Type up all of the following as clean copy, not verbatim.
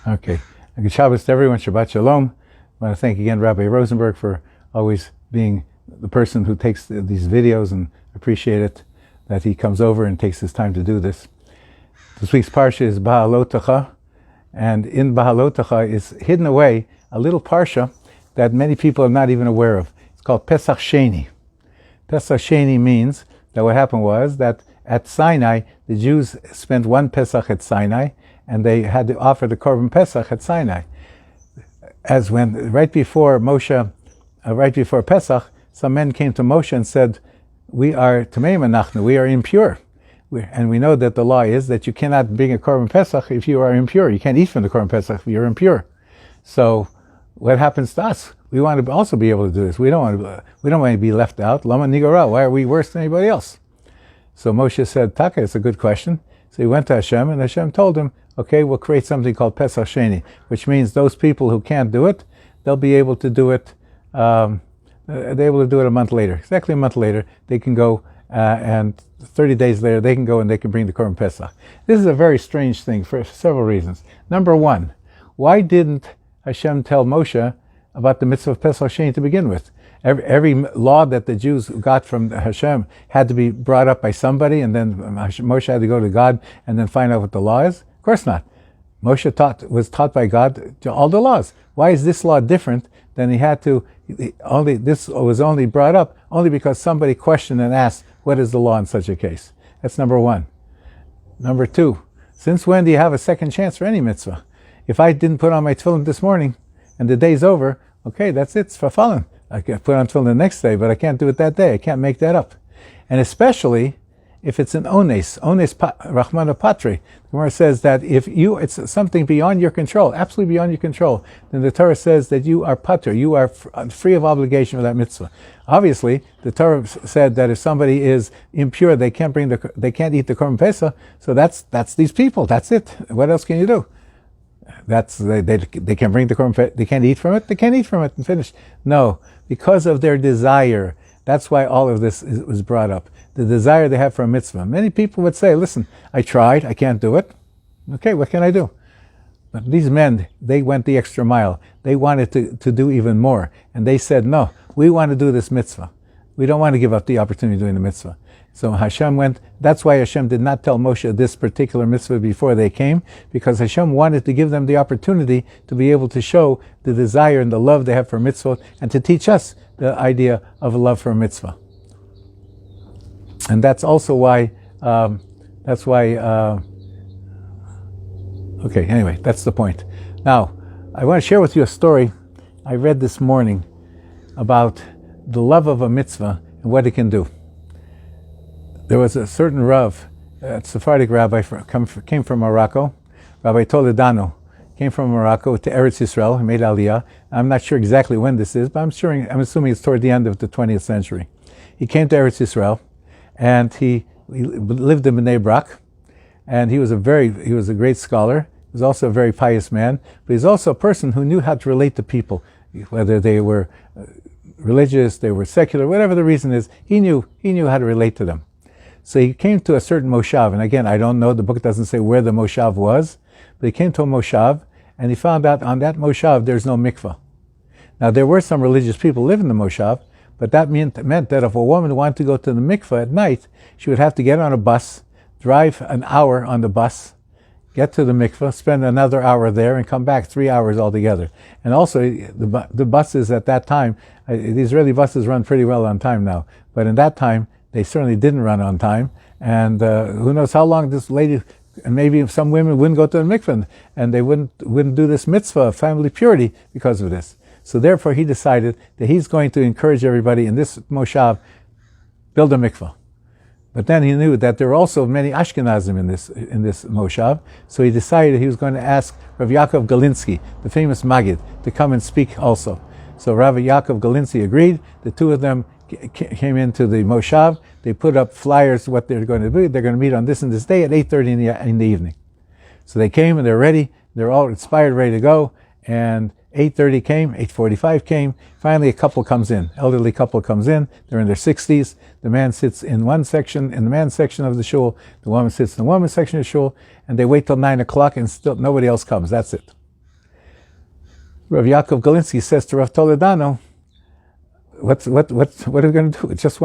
Okay. Good Shabbos to everyone. Shabbat Shalom. I want to thank again Rabbi Rosenberg for always being the person who takes these videos, and appreciate it that he comes over and takes his time to do this. This week's parsha is Beha'alot'cha, and in Beha'alot'cha is hidden away a little parsha that many people are not even aware of. It's called Pesach Sheni. Pesach Sheni means that what happened was that at Sinai, the Jews spent one Pesach at Sinai, and they had to offer the Korban Pesach at Sinai. As when, right before Pesach, some men came to Moshe and said, we are Tameim Anachnu, we are impure. And we know that the law is that you cannot bring a Korban Pesach if you are impure. You can't eat from the Korban Pesach if you're impure. So what happens to us? We want to also be able to do this. We don't want to be left out. Lama Nigara, why are we worse than anybody else? So Moshe said, Taka, it's a good question. So he went to Hashem, and Hashem told him, okay, we'll create something called Pesach Sheni, which means those people who can't do it, they'll be able to do it, a month later. Exactly a month later, they can go, and 30 days later, they can go and they can bring the Korban Pesach. This is a very strange thing for several reasons. Number one, why didn't Hashem tell Moshe about the mitzvah of Pesach Sheni to begin with? Every law that the Jews got from Hashem had to be brought up by somebody, and then Moshe had to go to God and then find out what the law is? Of course not. Moshe was taught by God all the laws. Why is this law different than he had to? This was only brought up only because somebody questioned and asked, what is the law in such a case? That's number one. Number two, since when do you have a second chance for any mitzvah? If I didn't put on my tefillin this morning and the day's over, okay, that's it, it's fallen. I can put on tefillin the next day, but I can't do it that day. I can't make that up. And especially if it's an ones Rahmana Patre. The Gemara says that if it's something beyond your control, absolutely beyond your control, then the Torah says that you are pater, you are free of obligation for that mitzvah. Obviously, the Torah said that if somebody is impure, they can't eat the Korban Pesach. So that's these people. That's it. What else can you do? They can bring the Korban, they can't eat from it. They can't eat from it and finish. No, because of their desire. That's why all of this was brought up. The desire they have for a mitzvah. Many people would say, listen, I tried, I can't do it. Okay, what can I do? But these men, they went the extra mile. They wanted to do even more. And they said, no, we want to do this mitzvah. We don't want to give up the opportunity of doing the mitzvah. So Hashem went, that's why Hashem did not tell Moshe this particular mitzvah before they came, because Hashem wanted to give them the opportunity to be able to show the desire and the love they have for mitzvah, and to teach us the idea of a love for a mitzvah. And that's also why, okay, anyway, that's the point. Now, I want to share with you a story I read this morning about the love of a mitzvah and what it can do. There was a certain Rav, a Sephardic rabbi, came from Morocco, Rabbi Toledano, came from Morocco to Eretz Yisrael. He made Aliyah. I'm not sure exactly when this is, but I'm assuming it's toward the end of the 20th century. He came to Eretz Yisrael, and he lived in Bnei Brak, and he was a great scholar. He was also a very pious man, but he's also a person who knew how to relate to people, whether they were religious, they were secular, whatever the reason is. He knew how to relate to them. So he came to a certain moshav, and again, I don't know, the book doesn't say where the moshav was, but he came to a moshav, and he found out on that moshav there's no mikvah. Now there were some religious people living in the moshav, but that meant that if a woman wanted to go to the mikvah at night, she would have to get on a bus, drive an hour on the bus, get to the mikvah, spend another hour there, and come back 3 hours altogether. And also, the buses at that time, the Israeli buses run pretty well on time now, but in that time, they certainly didn't run on time, and who knows how long this lady, and maybe some women wouldn't go to the mikvah, and they wouldn't do this mitzvah of family purity because of this. So therefore he decided that he's going to encourage everybody in this moshav, build a mikvah. But then he knew that there were also many Ashkenazim in this moshav, so he decided he was going to ask Rav Yaakov Galinsky, the famous Maggid, to come and speak also. So Rav Yaakov Galinsky agreed. The two of them came into the moshav. They put up flyers, what they're going to do. They're going to meet on this and this day at 8:30 in the evening. So they came and they're ready. They're all inspired, ready to go. And 8:30 came, 8:45 came. Finally, a couple comes in. Elderly couple comes in. They're in their 60s. The man sits in one section, in the man's section of the shul. The woman sits in the woman's section of the shul. And they wait till 9 o'clock, and still nobody else comes. That's it. Rav Yaakov Galinsky says to Rav Toledano, what are we going to do? It's just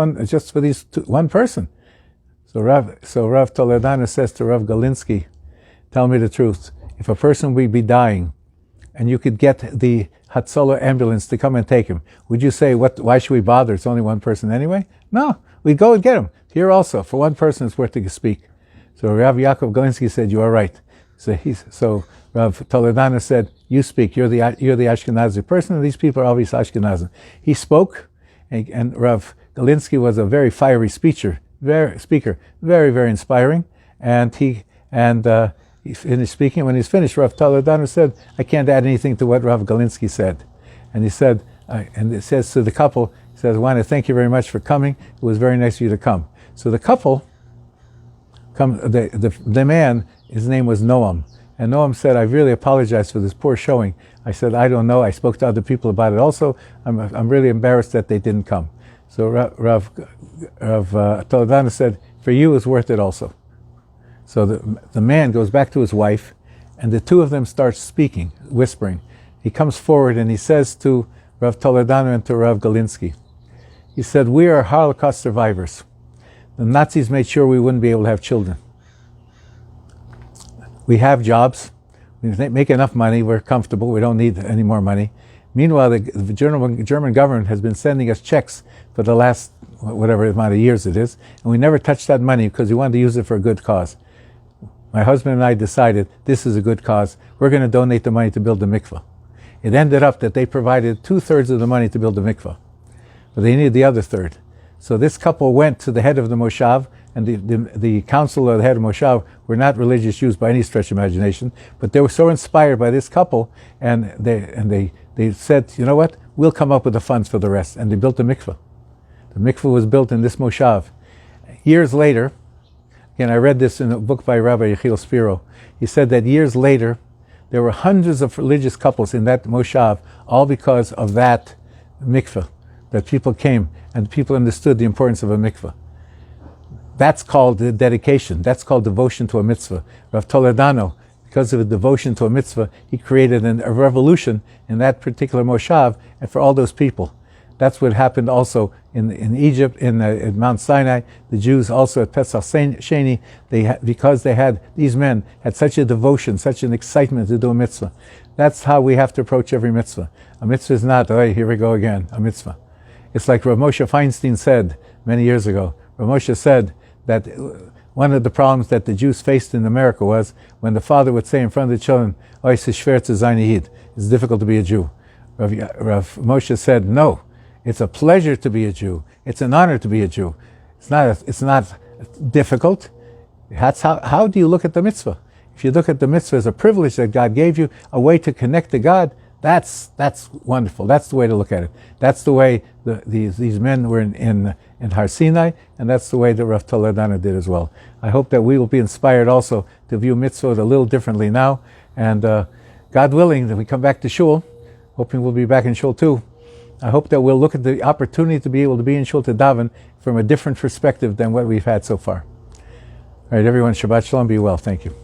for one person. So Rav Toledano says to Rav Galinsky, tell me the truth. If a person would be dying, and you could get the Hatzalah ambulance to come and take him, would you say, why should we bother? It's only one person anyway? No, we'd go and get him. Here also, for one person, it's worth to speak. So Rav Yaakov Galinsky said, you are right. So Rav Toledano said, you speak. You're the Ashkenazi person, and these people are obviously Ashkenazim. He spoke, and Rav Galinsky was a very fiery speaker, very, very inspiring. And he finished speaking. When he's finished, Rav Toledano said, I can't add anything to what Rav Galinsky said. And he said, and it says to the couple, he says, I want to thank you very much for coming. It was very nice of you to come. So the couple, the man, his name was Noam. And Noam said, I really apologize for this poor showing. I said, I don't know. I spoke to other people about it also. I'm really embarrassed that they didn't come. So Rav Toledano said, for you, it's worth it also. So the man goes back to his wife, and the two of them start speaking, whispering. He comes forward and he says to Rav Toledano and to Rav Galinsky, he said, we are Holocaust survivors. The Nazis made sure we wouldn't be able to have children. We have jobs, we make enough money, we're comfortable, we don't need any more money. Meanwhile, the German government has been sending us checks for the last, whatever amount of years it is, and we never touched that money because we wanted to use it for a good cause. My husband and I decided this is a good cause. We're going to donate the money to build the mikveh. It ended up that they provided 2/3 of the money to build the mikveh, but they needed the other third. So this couple went to the head of the moshav, and the council or the head of moshav were not religious Jews by any stretch of imagination, but they were so inspired by this couple, and they said, you know what, we'll come up with the funds for the rest, and they built the mikveh. The mikveh was built in this moshav. Years later, again, I read this in a book by Rabbi Yechiel Spiro. He said that years later, there were hundreds of religious couples in that moshav, all because of that mikveh, that people came and people understood the importance of a mikveh. That's called dedication. That's called devotion to a mitzvah. Rav Toledano, because of a devotion to a mitzvah, he created a revolution in that particular moshav and for all those people. That's what happened also in Egypt, in Mount Sinai. The Jews also at Pesach Sheni, because these men had such a devotion, such an excitement to do a mitzvah. That's how we have to approach every mitzvah. A mitzvah is not, oh, here we go again, a mitzvah. It's like Rav Moshe Feinstein said many years ago. Rav Moshe said that one of the problems that the Jews faced in America was when the father would say in front of the children, oh, it's schwer zu sein Yid. It's difficult to be a Jew. Rav Moshe said, no. It's a pleasure to be a Jew. It's an honor to be a Jew. It's not difficult. That's how do you look at the mitzvah? If you look at the mitzvah as a privilege that God gave you, a way to connect to God, that's wonderful. That's the way to look at it. That's the way these men were in Har Sinai, and that's the way that Rav Toledano did as well. I hope that we will be inspired also to view mitzvot a little differently now, and God willing, that we come back to shul, hoping we'll be back in shul too. I hope that we'll look at the opportunity to be able to be in shul to daven from a different perspective than what we've had so far. All right, everyone, Shabbat Shalom, be well. Thank you.